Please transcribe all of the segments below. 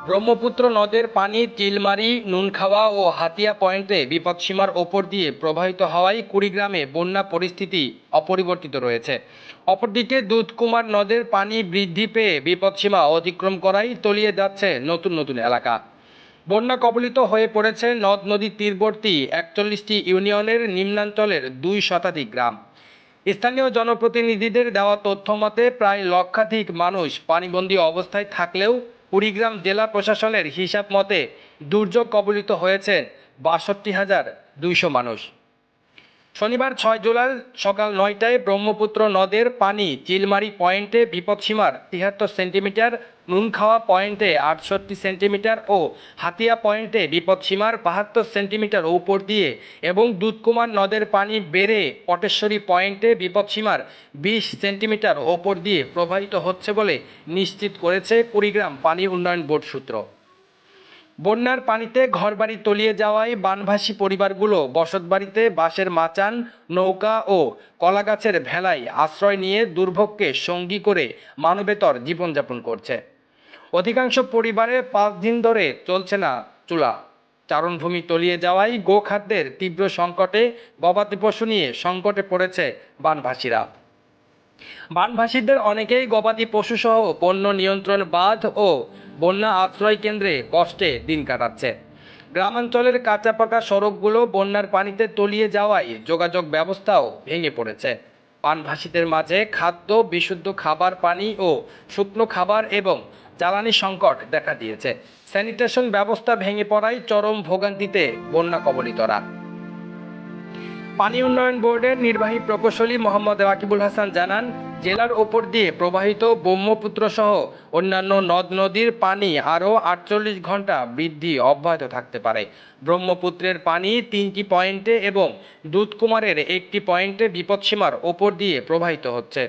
ব্রহ্মপুত্র নদের পানি চিলমারি, নুনখাওয়া ও হাতিয়া পয়েন্টে বিপদসীমার ওপর দিয়ে প্রবাহিত হওয়ায় কুড়িগ্রামে বন্যা পরিস্থিতি অপরিবর্তিত রয়েছে। অপরদিকে দুধকুমার নদের পানি বৃদ্ধি পেয়ে বিপদসীমা অতিক্রম করায় তলিয়ে যাচ্ছে নতুন নতুন এলাকা। বন্যা কবলিত হয়ে পড়েছে নদ নদীর তীরবর্তী ৪১টি ইউনিয়নের নিম্নাঞ্চলের ২ শতাধিক গ্রাম। স্থানীয় জনপ্রতিনিধিদের দেওয়া তথ্য মতে প্রায় লক্ষাধিক মানুষ পানিবন্দী অবস্থায় থাকলেও কুড়িগ্রাম জেলা প্রশাসনের হিসাব মতে দুর্যোগ কবলিত হয়েছে ৬২,২০০ মানুষ। শনিবার ৬ জুলাই সকাল ৯টায় ব্রহ্মপুত্র নদের পানি চিলমারি পয়েন্টে বিপদসীমার ৭৩ সেন্টিমিটার, নুনখাওয়া পয়েন্টে ৬৮ সেন্টিমিটার ও হাতিয়া পয়েন্টে বিপদসীমার ৭২ সেন্টিমিটার উপর দিয়ে এবং দুধকুমার নদের পানি বেড়ে পটেশ্বরী পয়েন্টে বিপদসীমার ২০ সেন্টিমিটার ওপর দিয়ে প্রবাহিত হচ্ছে বলে নিশ্চিত করেছে কুড়িগ্রাম পানি উন্নয়ন বোর্ড সূত্র। বন্যার পানিতে ঘরবাড়ি তলিয়ে যাওয়ায় বানভাসী পরিবারগুলো বসতবাড়িতে বাঁশের মাচান, নৌকা ও কলাগাছের ভেলায় আশ্রয় নিয়ে দুর্ভোগকে সঙ্গী করে মানবেতর জীবনযাপন করছে। অধিকাংশ পরিবারে ৫ দিন ধরে চলছে না চুলা। চারণভূমি তলিয়ে যাওয়ায় গোখাদ্যের তীব্র সংকটে গবাদি পশু নিয়ে সংকটে পড়েছে বানভাসীরা। বানভাসীদের অনেকেই গবাদি পশুসহ বন্য নিয়ন্ত্রণ বাঁধ ও বন্যা আশ্রয় কেন্দ্রে কষ্টে দিন কাটাচ্ছে। গ্রামাঞ্চলের কাঁচাপাকা সড়কগুলো বন্যার পানিতে তলিয়ে যাওয়ায় যোগাযোগ ব্যবস্থাও ভেঙে পড়েছে। বানভাসীদের মাঝে খাদ্য, বিশুদ্ধ খাবার পানি ও শুকনো খাবার এবং জ্বালানি সংকট দেখা দিয়েছে। স্যানিটেশন ব্যবস্থা ভেঙে পড়ায় চরম ভোগান্তিতে বন্যা কবলিতরা। পানি উন্নয়ন বোর্ডের নির্বাহী প্রকৌশলী মোহাম্মদ রাকিবুল হাসান জানান, জেলার ওপর দিয়ে প্রবাহিত ব্রহ্মপুত্র সহ অন্যান্য নদ নদীর পানি আরও ৪৮ ঘন্টা বৃদ্ধি অব্যাহত থাকতে পারে। ব্রহ্মপুত্রের পানি ৩টি পয়েন্টে এবং দুধকুমারের ১টি পয়েন্টে বিপদসীমার ওপর দিয়ে প্রবাহিত হচ্ছে।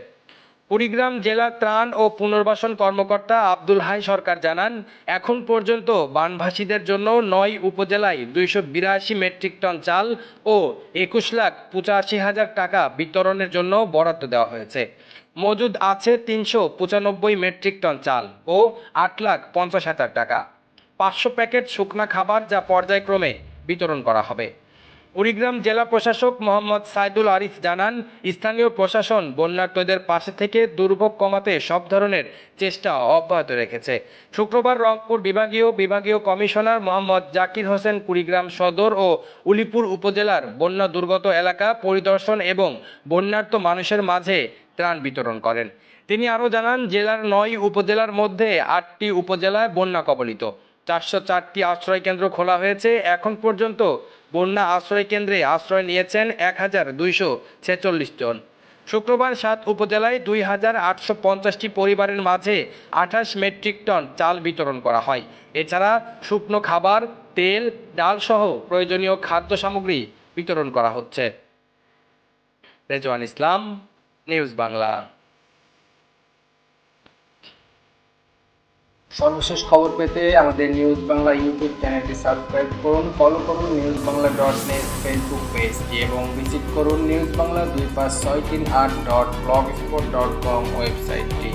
কুড়িগ্রাম জেলা ত্রাণ ও পুনর্বাসন কর্মকর্তা আব্দুল হাই সরকার জানান, এখন পর্যন্ত বানভাসীদের জন্য ৯ উপজেলায় ২৮২ মেট্রিক টন চাল ও ২১,৮৫,০০০ টাকা বিতরণের জন্য বরাদ্দ দেওয়া হয়েছে। মজুদ আছে ৩৯৫ মেট্রিক টন চাল ও ৮,৫০,০০০ টাকা, ৫০০ প্যাকেট শুকনা খাবার যা পর্যায়ক্রমে বিতরণ করা হবে। কুড়িগ্রাম জেলা প্রশাসক মোহাম্মদ সাইদুল আরিফ জানান, স্থানীয় প্রশাসন বন্যার্তদের পাশে থেকে দুর্ভোগ কমাতে সব ধরনের চেষ্টা অব্যাহত রেখেছে। শুক্রবার রংপুর বিভাগীয় কমিশনার মোহাম্মদ জাকির হোসেন কুড়িগ্রাম সদর ও উলিপুর উপজেলার বন্যা দুর্গত এলাকা পরিদর্শন এবং বন্যার্ত মানুষের মাঝে ত্রাণ বিতরণ করেন। তিনি আরও জানান, জেলার ৯ উপজেলার মধ্যে ৮টি উপজেলায় বন্যা কবলিত। ৪০৪টি আশ্রয় কেন্দ্র খোলা হয়েছে। এখন পর্যন্ত বন্যা আশ্রয় কেন্দ্রে আশ্রয় নিয়েছেন ১,২৪৬ জন। শুক্রবার ৭ উপজেলায় ২,৮৫০টি পরিবারের মাঝে ২৮ মেট্রিক টন চাল বিতরণ করা হয়। এছাড়া শুকনো খাবার, তেল, ডাল সহ প্রয়োজনীয় খাদ্য সামগ্রী বিতরণ করা হচ্ছে। রেজওয়ান ইসলাম, নিউজ বাংলা। সর্বশেষ খবর পেতে আমাদের নিউজ বাংলা ইউটিউব চ্যানেলটি সাবস্ক্রাইব করুন, ফলো করুন newsbangla.net ফেসবুক পেজটি এবং ভিজিট করুন newsbangla2563.blogspot.com ওয়েবসাইটটি।